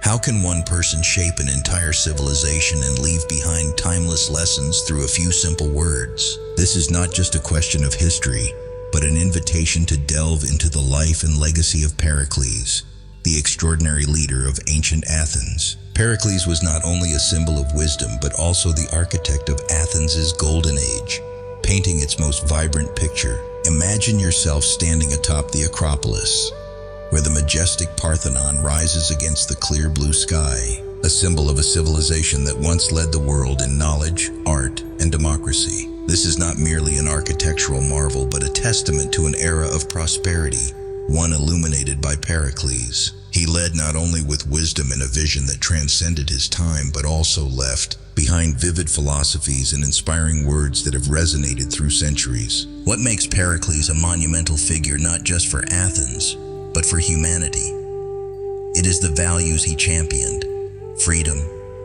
How can one person shape an entire civilization and leave behind timeless lessons through a few simple words? This is not just a question of history, but an invitation to delve into the life and legacy of Pericles, the extraordinary leader of ancient Athens. Pericles was not only a symbol of wisdom, but also the architect of Athens' golden age, painting its most vibrant picture. Imagine yourself standing atop the Acropolis, where the majestic Parthenon rises against the clear blue sky, a symbol of a civilization that once led the world in knowledge, art, and democracy. This is not merely an architectural marvel, but a testament to an era of prosperity, one illuminated by Pericles. He led not only with wisdom and a vision that transcended his time, but also left behind vivid philosophies and inspiring words that have resonated through centuries. What makes Pericles a monumental figure not just for Athens, but for humanity? It is the values he championed: freedom,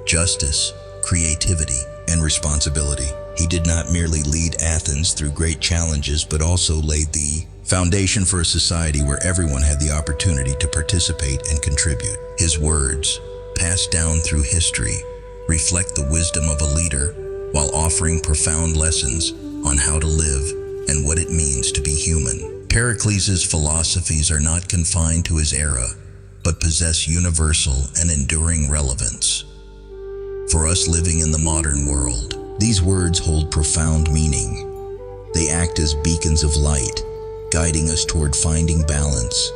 justice, creativity, and responsibility. He did not merely lead Athens through great challenges, but also laid the foundation for a society where everyone had the opportunity to participate and contribute. His words, passed down through history, reflect the wisdom of a leader while offering profound lessons on how to live and what it means to be human. Pericles' philosophies are not confined to his era, but possess universal and enduring relevance. For us living in the modern world, these words hold profound meaning. They act as beacons of light, guiding us toward finding balance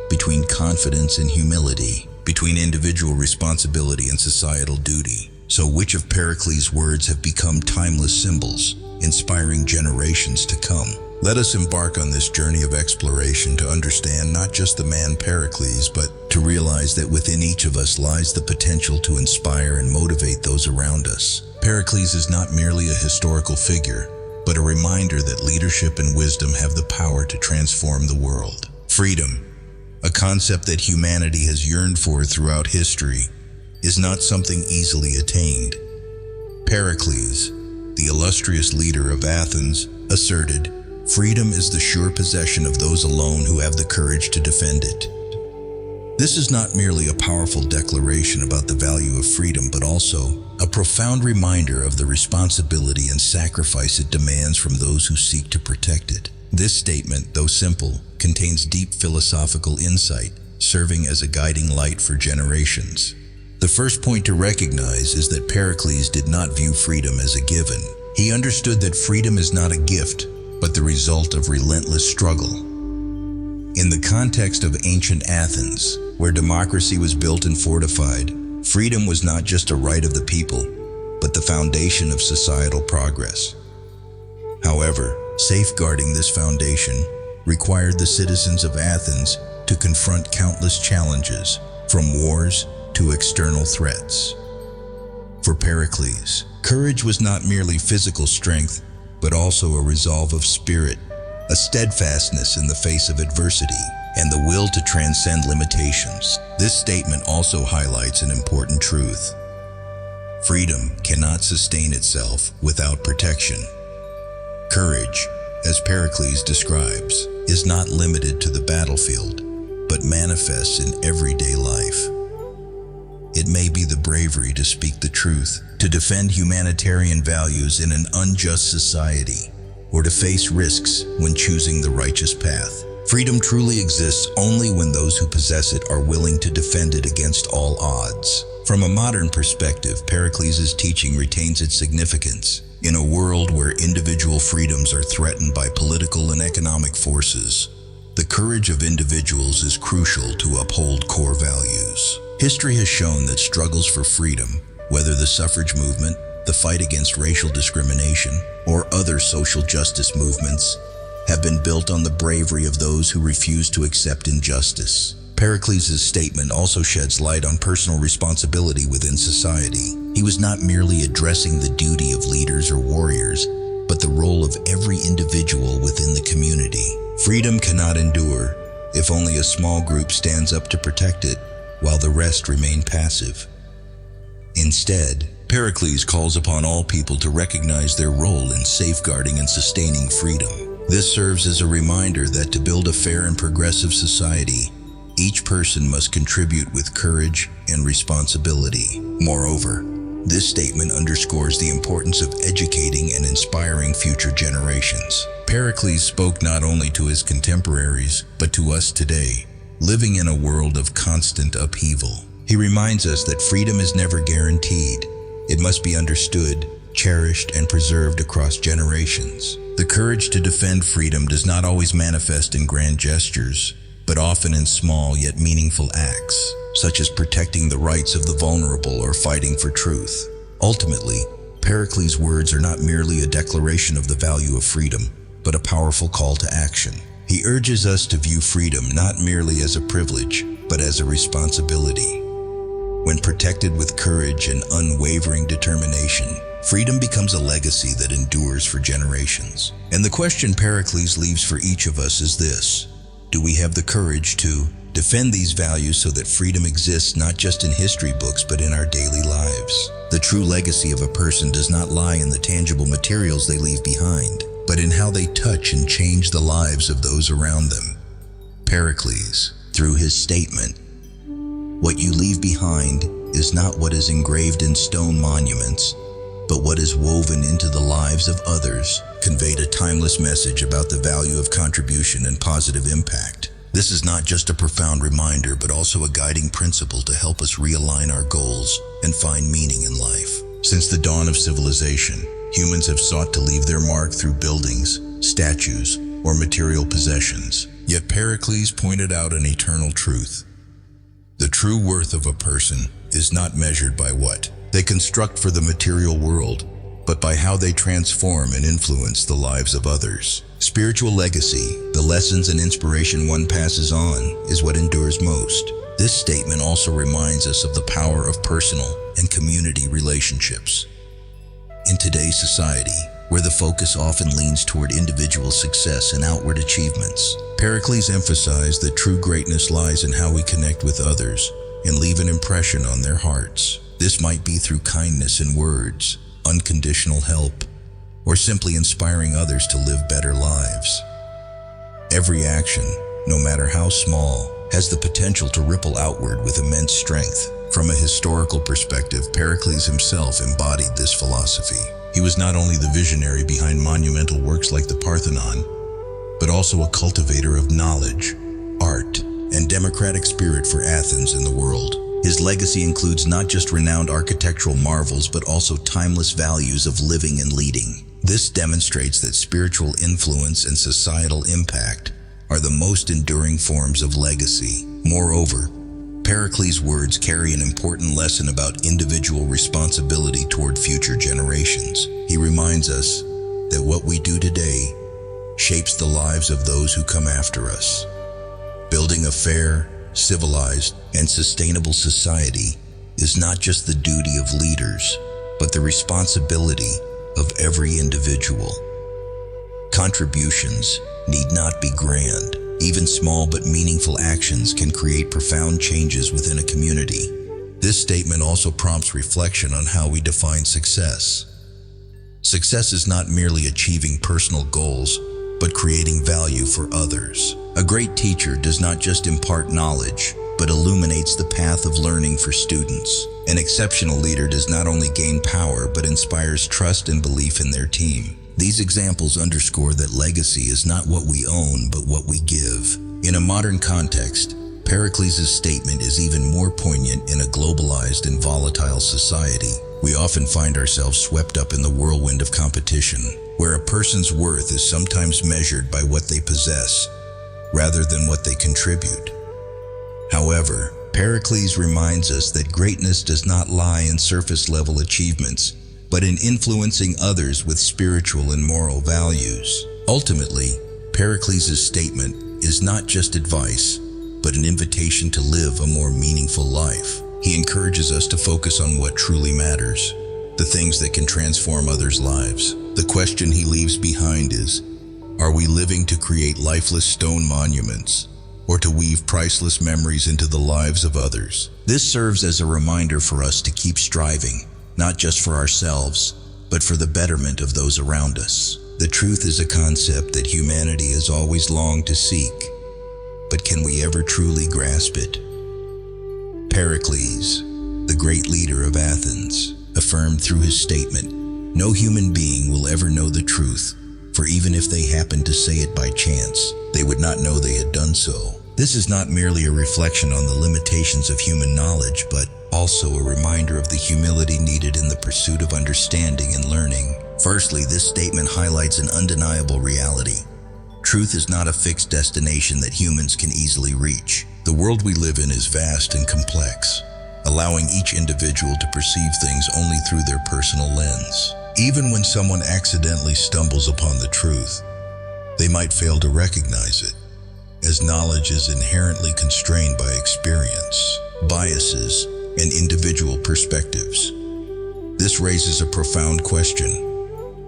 between confidence and humility, between individual responsibility and societal duty. So which of Pericles' words have become timeless symbols, inspiring generations to come? Let us embark on this journey of exploration to understand not just the man Pericles, but to realize that within each of us lies the potential to inspire and motivate those around us. Pericles is not merely a historical figure, but a reminder that leadership and wisdom have the power to transform the world. Freedom, a concept that humanity has yearned for throughout history, is not something easily attained. Pericles, the illustrious leader of Athens, asserted, "Freedom is the sure possession of those alone who have the courage to defend it." This is not merely a powerful declaration about the value of freedom, but also a profound reminder of the responsibility and sacrifice it demands from those who seek to protect it. This statement, though simple, contains deep philosophical insight, serving as a guiding light for generations. The first point to recognize is that Pericles did not view freedom as a given. He understood that freedom is not a gift, but the result of relentless struggle. In the context of ancient Athens, where democracy was built and fortified, freedom was not just a right of the people, but the foundation of societal progress. However, safeguarding this foundation required the citizens of Athens to confront countless challenges, from wars to external threats. For Pericles, courage was not merely physical strength, but also a resolve of spirit, a steadfastness in the face of adversity, and the will to transcend limitations. This statement also highlights an important truth. Freedom cannot sustain itself without protection. Courage, as Pericles describes, is not limited to the battlefield, but manifests in everyday life. It may be the bravery to speak the truth, to defend humanitarian values in an unjust society, or to face risks when choosing the righteous path. Freedom truly exists only when those who possess it are willing to defend it against all odds. From a modern perspective, Pericles' teaching retains its significance. In a world where individual freedoms are threatened by political and economic forces, the courage of individuals is crucial to uphold core values. History has shown that struggles for freedom, whether the suffrage movement, the fight against racial discrimination, or other social justice movements, have been built on the bravery of those who refuse to accept injustice. Pericles' statement also sheds light on personal responsibility within society. He was not merely addressing the duty of leaders or warriors, but the role of every individual within the community. Freedom cannot endure if only a small group stands up to protect it, while the rest remain passive. Instead, Pericles calls upon all people to recognize their role in safeguarding and sustaining freedom. This serves as a reminder that to build a fair and progressive society, each person must contribute with courage and responsibility. Moreover, this statement underscores the importance of educating and inspiring future generations. Pericles spoke not only to his contemporaries, but to us today, living in a world of constant upheaval. He reminds us that freedom is never guaranteed. It must be understood, cherished, and preserved across generations. The courage to defend freedom does not always manifest in grand gestures, but often in small yet meaningful acts, such as protecting the rights of the vulnerable or fighting for truth. Ultimately, Pericles' words are not merely a declaration of the value of freedom, but a powerful call to action. He urges us to view freedom not merely as a privilege, but as a responsibility. When protected with courage and unwavering determination, freedom becomes a legacy that endures for generations. And the question Pericles leaves for each of us is this: do we have the courage to defend these values so that freedom exists not just in history books but in our daily lives? The true legacy of a person does not lie in the tangible materials they leave behind, but in how they touch and change the lives of those around them. Pericles, through his statement, "What you leave behind is not what is engraved in stone monuments, but what is woven into the lives of others," conveyed a timeless message about the value of contribution and positive impact. This is not just a profound reminder, but also a guiding principle to help us realign our goals and find meaning in life. Since the dawn of civilization, humans have sought to leave their mark through buildings, statues, or material possessions. Yet Pericles pointed out an eternal truth. The true worth of a person is not measured by what they construct for the material world, but by how they transform and influence the lives of others. Spiritual legacy, the lessons and inspiration one passes on, is what endures most. This statement also reminds us of the power of personal and community relationships. In today's society, where the focus often leans toward individual success and outward achievements, Pericles emphasized that true greatness lies in how we connect with others and leave an impression on their hearts. This might be through kindness in words, unconditional help, or simply inspiring others to live better lives. Every action, no matter how small, has the potential to ripple outward with immense strength. From a historical perspective, Pericles himself embodied this philosophy. He was not only the visionary behind monumental works like the Parthenon, but also a cultivator of knowledge, art, and democratic spirit for Athens and the world. His legacy includes not just renowned architectural marvels, but also timeless values of living and leading. This demonstrates that spiritual influence and societal impact are the most enduring forms of legacy. Moreover, Pericles' words carry an important lesson about individual responsibility toward future generations. He reminds us that what we do today shapes the lives of those who come after us. Building a fair, civilized, and sustainable society is not just the duty of leaders, but the responsibility of every individual. Contributions need not be grand. Even small but meaningful actions can create profound changes within a community. This statement also prompts reflection on how we define success. Success is not merely achieving personal goals, but creating value for others. A great teacher does not just impart knowledge, but illuminates the path of learning for students. An exceptional leader does not only gain power, but inspires trust and belief in their team. These examples underscore that legacy is not what we own, but what we give. In a modern context, Pericles' statement is even more poignant in a globalized and volatile society. We often find ourselves swept up in the whirlwind of competition, where a person's worth is sometimes measured by what they possess, rather than what they contribute. However, Pericles reminds us that greatness does not lie in surface-level achievements, but in influencing others with spiritual and moral values. Ultimately, Pericles' statement is not just advice, but an invitation to live a more meaningful life. He encourages us to focus on what truly matters, the things that can transform others' lives. The question he leaves behind is, are we living to create lifeless stone monuments, or to weave priceless memories into the lives of others? This serves as a reminder for us to keep striving, not just for ourselves, but for the betterment of those around us. The truth is a concept that humanity has always longed to seek, but can we ever truly grasp it? Pericles, the great leader of Athens, affirmed through his statement, "No human being will ever know the truth, for even if they happened to say it by chance, they would not know they had done so." This is not merely a reflection on the limitations of human knowledge, but also a reminder of the humility needed in the pursuit of understanding and learning. Firstly, this statement highlights an undeniable reality. Truth is not a fixed destination that humans can easily reach. The world we live in is vast and complex, allowing each individual to perceive things only through their personal lens. Even when someone accidentally stumbles upon the truth, they might fail to recognize it, as knowledge is inherently constrained by experience, biases, and individual perspectives. This raises a profound question.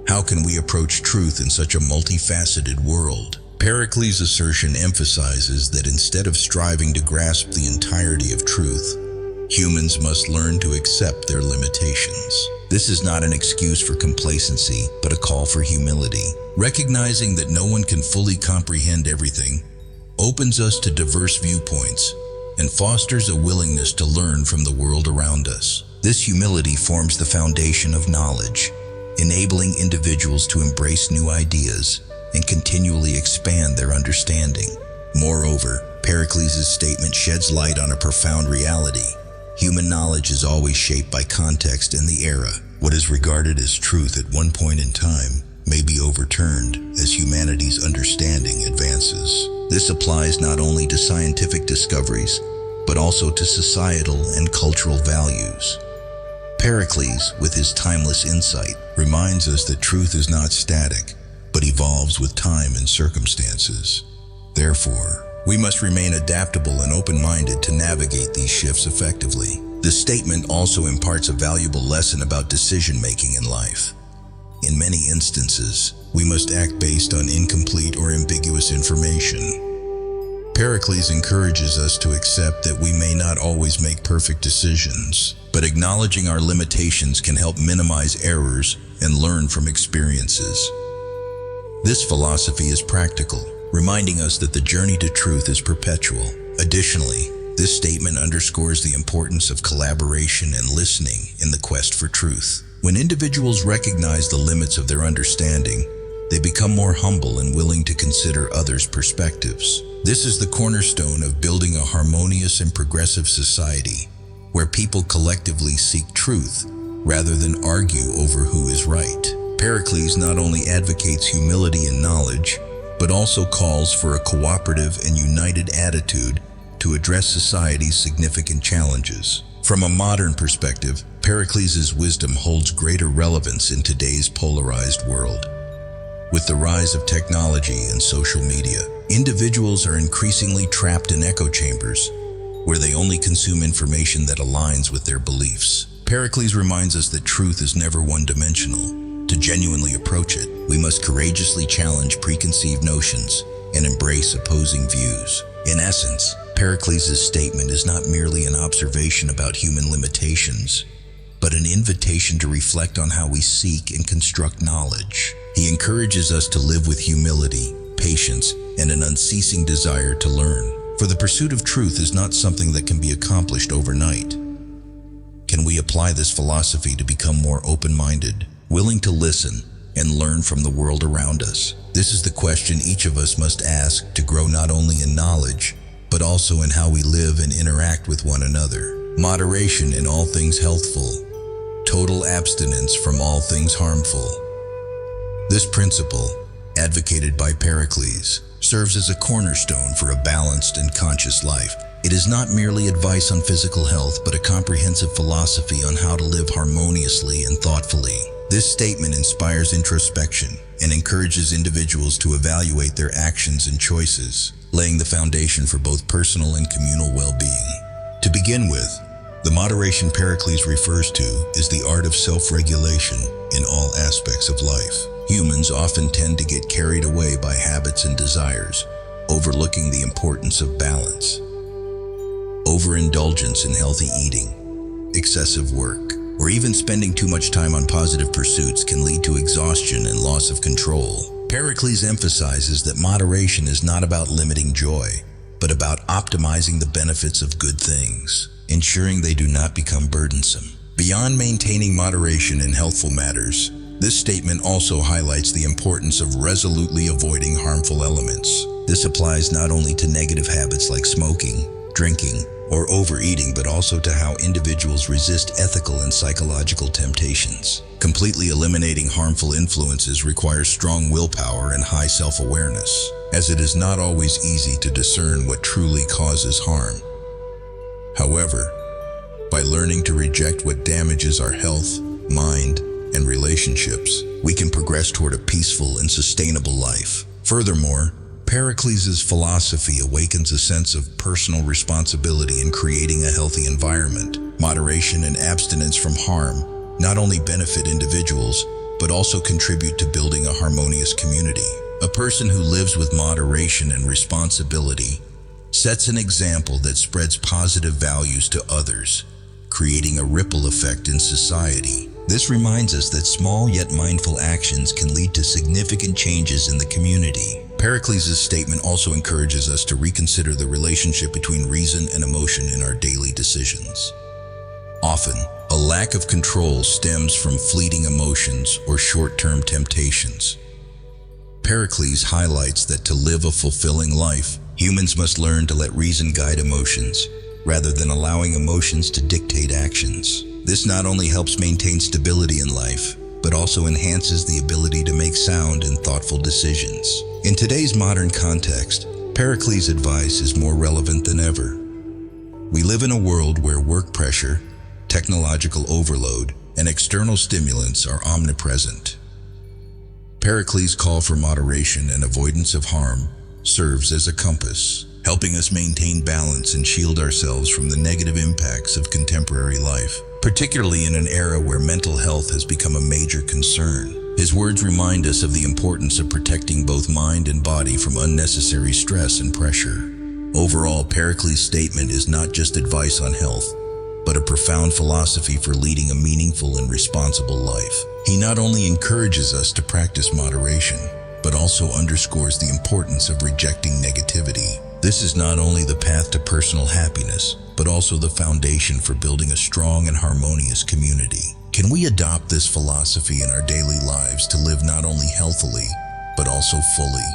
How can we approach truth in such a multifaceted world? Pericles' assertion emphasizes that instead of striving to grasp the entirety of truth, humans must learn to accept their limitations. This is not an excuse for complacency, but a call for humility. Recognizing that no one can fully comprehend everything opens us to diverse viewpoints and fosters a willingness to learn from the world around us. This humility forms the foundation of knowledge, enabling individuals to embrace new ideas and continually expand their understanding. Moreover, Pericles' statement sheds light on a profound reality. Human knowledge is always shaped by context and the era. What is regarded as truth at one point in time may be overturned as humanity's understanding advances. This applies not only to scientific discoveries, but also to societal and cultural values. Pericles, with his timeless insight, reminds us that truth is not static, but evolves with time and circumstances. Therefore, we must remain adaptable and open-minded to navigate these shifts effectively. This statement also imparts a valuable lesson about decision-making in life. In many instances, we must act based on incomplete or ambiguous information. Pericles encourages us to accept that we may not always make perfect decisions, but acknowledging our limitations can help minimize errors and learn from experiences. This philosophy is practical, reminding us that the journey to truth is perpetual. Additionally, this statement underscores the importance of collaboration and listening in the quest for truth. When individuals recognize the limits of their understanding, they become more humble and willing to consider others' perspectives. This is the cornerstone of building a harmonious and progressive society, where people collectively seek truth rather than argue over who is right. Pericles not only advocates humility and knowledge, but also calls for a cooperative and united attitude to address society's significant challenges. From a modern perspective, Pericles' wisdom holds greater relevance in today's polarized world. With the rise of technology and social media, individuals are increasingly trapped in echo chambers, where they only consume information that aligns with their beliefs. Pericles reminds us that truth is never one-dimensional. To genuinely approach it, we must courageously challenge preconceived notions and embrace opposing views. In essence, Pericles' statement is not merely an observation about human limitations, but an invitation to reflect on how we seek and construct knowledge. He encourages us to live with humility, patience, and an unceasing desire to learn. For the pursuit of truth is not something that can be accomplished overnight. Can we apply this philosophy to become more open-minded, willing to listen, and learn from the world around us? This is the question each of us must ask to grow not only in knowledge, but also in how we live and interact with one another. Moderation in all things healthful, total abstinence from all things harmful. This principle, advocated by Pericles, serves as a cornerstone for a balanced and conscious life. It is not merely advice on physical health, but a comprehensive philosophy on how to live harmoniously and thoughtfully. This statement inspires introspection and encourages individuals to evaluate their actions and choices, laying the foundation for both personal and communal well-being. To begin with, the moderation Pericles refers to is the art of self-regulation in all aspects of life. Humans often tend to get carried away by habits and desires, overlooking the importance of balance. Overindulgence in healthy eating, excessive work, or even spending too much time on positive pursuits can lead to exhaustion and loss of control. Pericles emphasizes that moderation is not about limiting joy, but about optimizing the benefits of good things, ensuring they do not become burdensome. Beyond maintaining moderation in healthful matters, this statement also highlights the importance of resolutely avoiding harmful elements. This applies not only to negative habits like smoking, drinking, or overeating, but also to how individuals resist ethical and psychological temptations. Completely eliminating harmful influences requires strong willpower and high self-awareness, as it is not always easy to discern what truly causes harm. However, by learning to reject what damages our health, mind, and relationships, we can progress toward a peaceful and sustainable life. Furthermore, Pericles' philosophy awakens a sense of personal responsibility in creating a healthy environment. Moderation and abstinence from harm not only benefit individuals, but also contribute to building a harmonious community. A person who lives with moderation and responsibility sets an example that spreads positive values to others, creating a ripple effect in society. This reminds us that small yet mindful actions can lead to significant changes in the community. Pericles' statement also encourages us to reconsider the relationship between reason and emotion in our daily decisions. Often, a lack of control stems from fleeting emotions or short-term temptations. Pericles highlights that to live a fulfilling life, humans must learn to let reason guide emotions, rather than allowing emotions to dictate actions. This not only helps maintain stability in life, but also enhances the ability to make sound and thoughtful decisions. In today's modern context, Pericles' advice is more relevant than ever. We live in a world where work pressure, technological overload, and external stimulants are omnipresent. Pericles' call for moderation and avoidance of harm serves as a compass, helping us maintain balance and shield ourselves from the negative impacts of contemporary life, particularly in an era where mental health has become a major concern. His words remind us of the importance of protecting both mind and body from unnecessary stress and pressure. Overall, Pericles' statement is not just advice on health, but a profound philosophy for leading a meaningful and responsible life. He not only encourages us to practice moderation, but also underscores the importance of rejecting negativity. This is not only the path to personal happiness, but also the foundation for building a strong and harmonious community. Can we adopt this philosophy in our daily lives to live not only healthily, but also fully?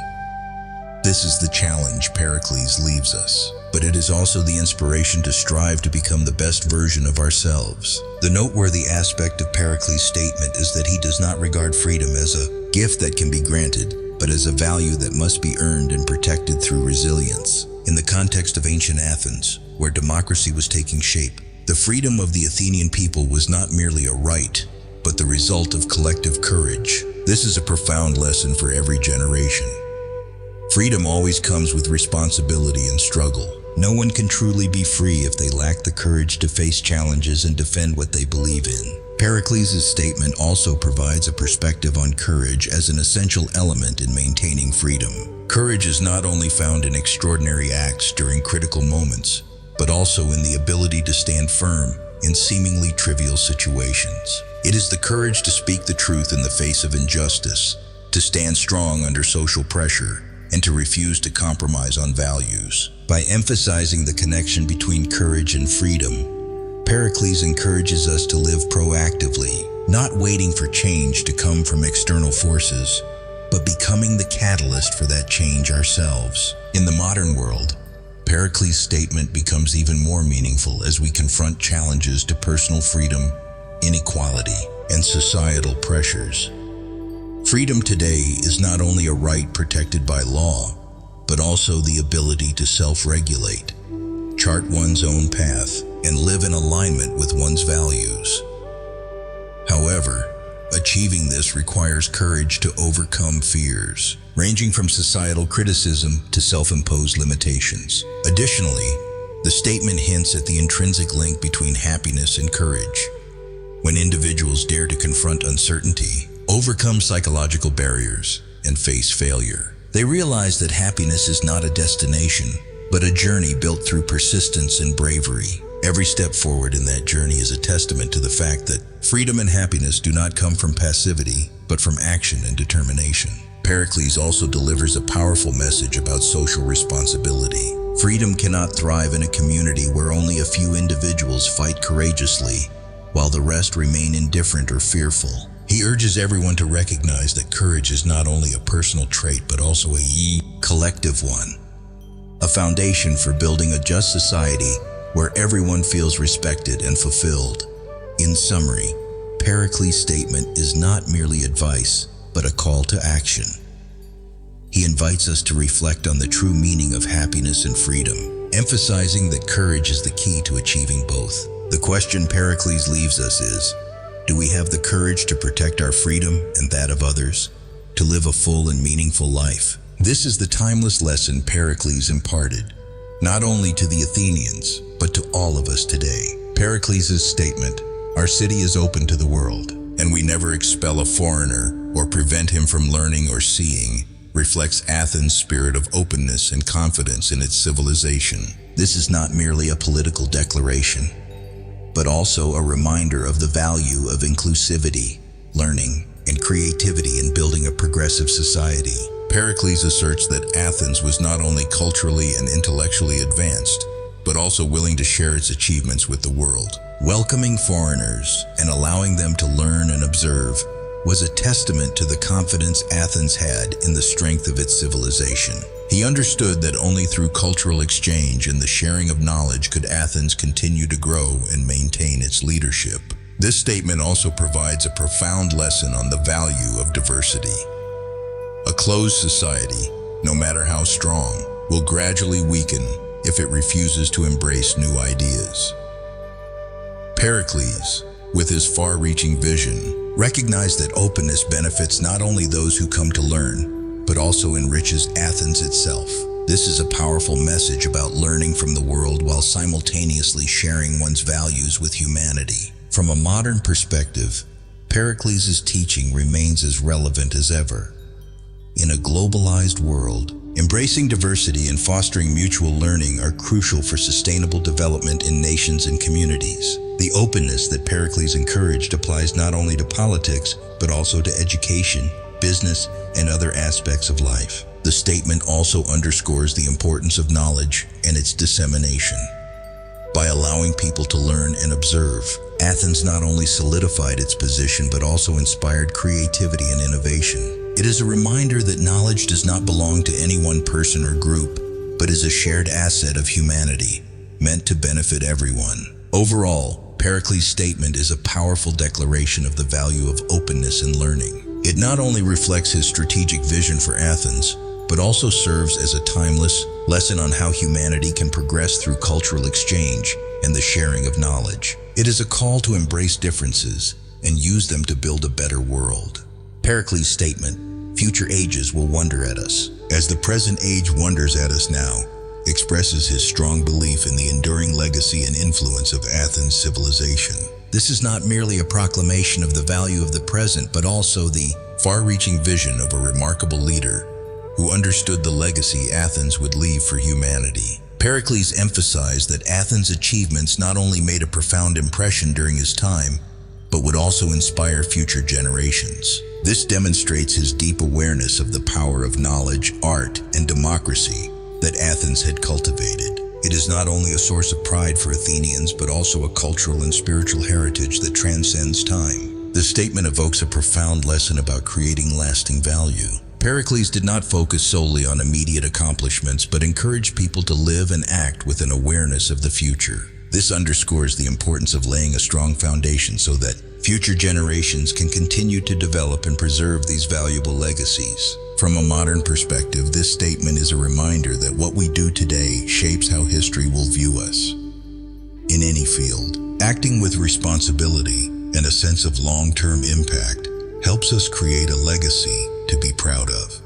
This is the challenge Pericles leaves us, but it is also the inspiration to strive to become the best version of ourselves. The noteworthy aspect of Pericles' statement is that he does not regard freedom as a gift that can be granted, but as a value that must be earned and protected through resilience. In the context of ancient Athens, where democracy was taking shape, the freedom of the Athenian people was not merely a right, but the result of collective courage. This is a profound lesson for every generation. Freedom always comes with responsibility and struggle. No one can truly be free if they lack the courage to face challenges and defend what they believe in. Pericles' statement also provides a perspective on courage as an essential element in maintaining freedom. Courage is not only found in extraordinary acts during critical moments, but also in the ability to stand firm in seemingly trivial situations. It is the courage to speak the truth in the face of injustice, to stand strong under social pressure, and to refuse to compromise on values. By emphasizing the connection between courage and freedom, Pericles encourages us to live proactively, not waiting for change to come from external forces, but becoming the catalyst for that change ourselves. In the modern world, Pericles' statement becomes even more meaningful as we confront challenges to personal freedom, inequality, and societal pressures. Freedom today is not only a right protected by law, but also the ability to self-regulate, chart one's own path, and live in alignment with one's values. However, achieving this requires courage to overcome fears, ranging from societal criticism to self-imposed limitations. Additionally, the statement hints at the intrinsic link between happiness and courage. When individuals dare to confront uncertainty, overcome psychological barriers, and face failure, they realize that happiness is not a destination, but a journey built through persistence and bravery. Every step forward in that journey is a testament to the fact that freedom and happiness do not come from passivity, but from action and determination. Pericles also delivers a powerful message about social responsibility. Freedom cannot thrive in a community where only a few individuals fight courageously, while the rest remain indifferent or fearful. He urges everyone to recognize that courage is not only a personal trait but also a collective one, a foundation for building a just society where everyone feels respected and fulfilled. In summary, Pericles' statement is not merely advice, but a call to action. He invites us to reflect on the true meaning of happiness and freedom, emphasizing that courage is the key to achieving both. The question Pericles leaves us is, do we have the courage to protect our freedom and that of others, to live a full and meaningful life? This is the timeless lesson Pericles imparted, not only to the Athenians, but to all of us today. Pericles' statement, "Our city is open to the world, and we never expel a foreigner or prevent him from learning or seeing," reflects Athens' spirit of openness and confidence in its civilization. This is not merely a political declaration, but also a reminder of the value of inclusivity, learning, and creativity in building a progressive society. Pericles asserts that Athens was not only culturally and intellectually advanced, but also willing to share its achievements with the world. Welcoming foreigners and allowing them to learn and observe was a testament to the confidence Athens had in the strength of its civilization. He understood that only through cultural exchange and the sharing of knowledge could Athens continue to grow and maintain its leadership. This statement also provides a profound lesson on the value of diversity. A closed society, no matter how strong, will gradually weaken if it refuses to embrace new ideas. Pericles, with his far-reaching vision, recognized that openness benefits not only those who come to learn, but also enriches Athens itself. This is a powerful message about learning from the world while simultaneously sharing one's values with humanity. From a modern perspective, Pericles' teaching remains as relevant as ever. In a globalized world, embracing diversity and fostering mutual learning are crucial for sustainable development in nations and communities. The openness that Pericles encouraged applies not only to politics, but also to education, business, and other aspects of life. The statement also underscores the importance of knowledge and its dissemination. By allowing people to learn and observe, Athens not only solidified its position but also inspired creativity and innovation. It is a reminder that knowledge does not belong to any one person or group, but is a shared asset of humanity, meant to benefit everyone. Overall, Pericles' statement is a powerful declaration of the value of openness and learning. It not only reflects his strategic vision for Athens, but also serves as a timeless lesson on how humanity can progress through cultural exchange and the sharing of knowledge. It is a call to embrace differences and use them to build a better world. Pericles' statement, "Future ages will wonder at us," as the present age wonders at us now, expresses his strong belief in the enduring legacy and influence of Athens' civilization. This is not merely a proclamation of the value of the present, but also the far-reaching vision of a remarkable leader who understood the legacy Athens would leave for humanity. Pericles emphasized that Athens' achievements not only made a profound impression during his time, but would also inspire future generations. This demonstrates his deep awareness of the power of knowledge, art, and democracy that Athens had cultivated. It is not only a source of pride for Athenians, but also a cultural and spiritual heritage that transcends time. The statement evokes a profound lesson about creating lasting value. Pericles did not focus solely on immediate accomplishments, but encouraged people to live and act with an awareness of the future. This underscores the importance of laying a strong foundation so that future generations can continue to develop and preserve these valuable legacies. From a modern perspective, this statement is a reminder that what we do today shapes how history will view us. In any field, acting with responsibility and a sense of long-term impact helps us create a legacy to be proud of.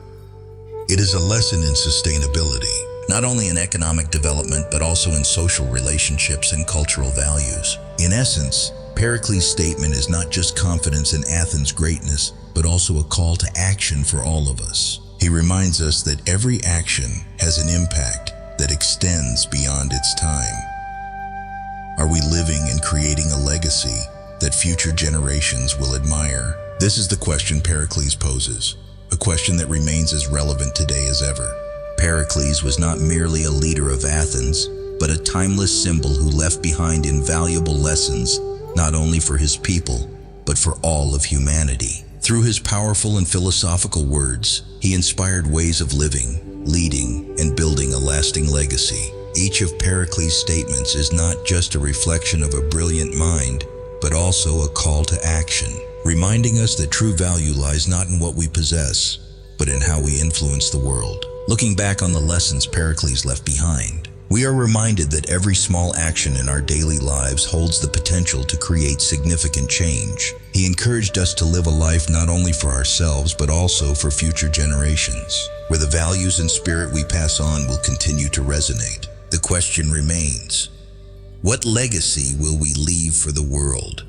It is a lesson in sustainability, not only in economic development, but also in social relationships and cultural values. In essence, Pericles' statement is not just confidence in Athens' greatness, but also a call to action for all of us. He reminds us that every action has an impact that extends beyond its time. Are we living and creating a legacy that future generations will admire? This is the question Pericles poses, a question that remains as relevant today as ever. Pericles was not merely a leader of Athens, but a timeless symbol who left behind invaluable lessons, not only for his people, but for all of humanity. Through his powerful and philosophical words, he inspired ways of living, leading, and building a lasting legacy. Each of Pericles' statements is not just a reflection of a brilliant mind, but also a call to action, reminding us that true value lies not in what we possess, but in how we influence the world. Looking back on the lessons Pericles left behind, we are reminded that every small action in our daily lives holds the potential to create significant change. He encouraged us to live a life not only for ourselves, but also for future generations, where the values and spirit we pass on will continue to resonate. The question remains, what legacy will we leave for the world?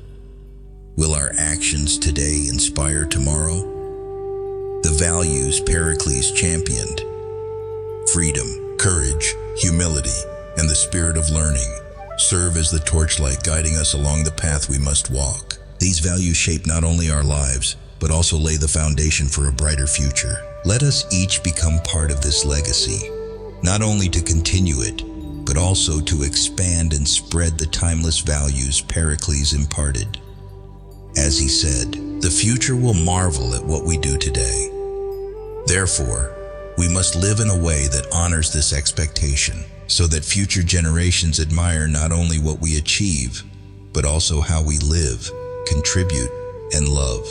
Will our actions today inspire tomorrow? The values Pericles championed, freedom, courage, humility, and the spirit of learning, serve as the torchlight guiding us along the path we must walk. These values shape not only our lives, but also lay the foundation for a brighter future. Let us each become part of this legacy, not only to continue it, but also to expand and spread the timeless values Pericles imparted. As he said, the future will marvel at what we do today. Therefore, we must live in a way that honors this expectation, so that future generations admire not only what we achieve, but also how we live, contribute, and love.